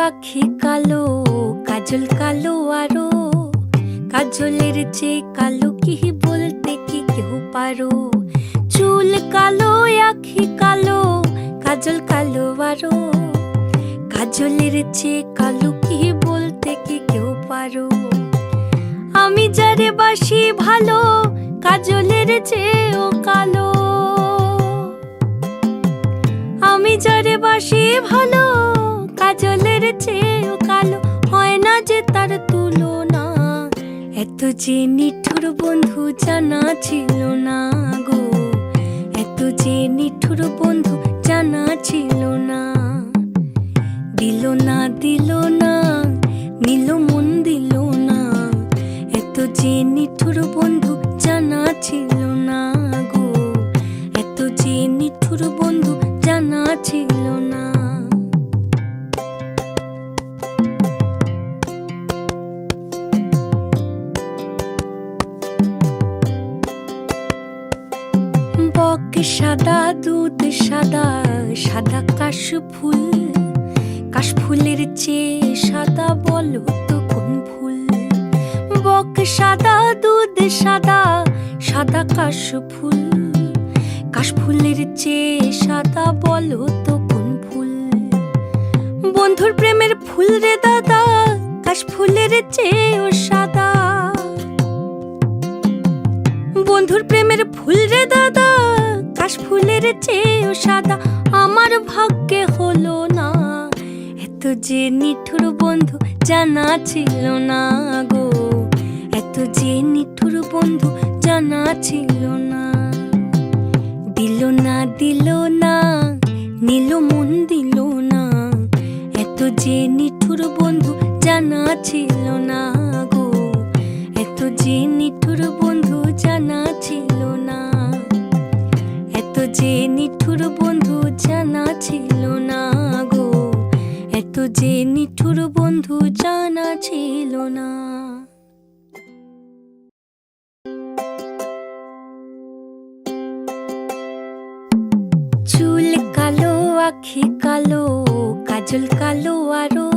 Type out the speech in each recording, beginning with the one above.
আখি কালো, কাজল কালো আরো, কাজলের চেয়ে কালো কি বলতে কি কেউ পারো। চুল কালো, আখি কালো, কাজল কালো আরো, কাজলের চেয়ে কালো কি বলতে কি কেউ পারো। আমি যারে বাসি ভালো, কাজলের চেয়েও কালো। আমি যারে বাসি ভালো, কাজলের চেয়েও কালো, হয় না যে তার তুলনা। এত যে নিঠুর বন্ধু জানা ছিল না গো, এত যে নিঠুর বন্ধু জানা ছিল না। দিল না দিল না, নিল মন দিল না, এত যে নিঠুর বন্ধু জানা ছিল না গো, এত যে নিঠুর বন্ধু জানা ছিল না। বক সাদা, দুধ সাদা, সাদা কাশফুল, কাশফুলের চেয়ে সাদা বলো তো কোন ফুল। বক সাদা, দুধ সাদা, সাদা কাশফুল, কাশফুলের চেয়ে সাদা বলো তো কোন ফুল। বন্ধুর প্রেমের ফুল রে দাদা, কাশফুলের চেয়েও সাদা। বন্ধুর প্রেমের ফুল রে দাদা, কাশফুলের চেয়েও সাদা। আমার ভাগ্যে হলো না, এত যে নিঠুর বন্ধু জানা ছিল না গো, এত যে নিঠুর বন্ধু জানা ছিল না। দিল না দিল না, নিল মন দিল না, এত যে নিঠুর বন্ধু জানা ছিল না গো, এত যে নিঠুর বন্ধু জানা ছিল না, এত যে নিঠুর বন্ধু জানা ছিল না গো, এত যে নিঠুর বন্ধু জানা ছিল না। চুল কালো, আখি কালো, কাজল কালো আরো,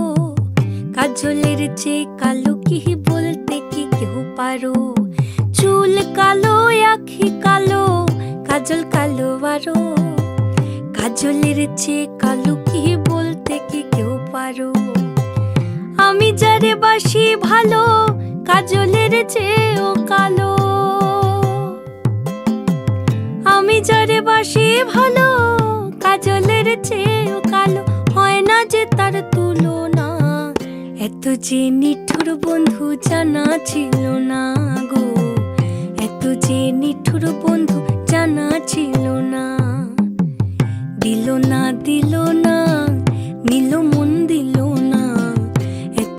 কাজলের চেয়ে কালো কি বলতে কি কেউ পারো। চুল কালো, আখি কালো, কাজল কালো আরো, কাজলের চেয়ে কালো কি বলতে কি কেউ পারো। আমি যারে বাসি ভালো, কাজলের চেয়েও কালো। আমি যারে বাসি ভালো, কাজলের চেয়েও কালো, হয় না যে তার তুলনা। এত যে নিঠুর বন্ধু জানা ছিল না গো, এত যে নিঠুর বন্ধু জানা ছিল না। দিল না দিল না, নিল মন দিল না,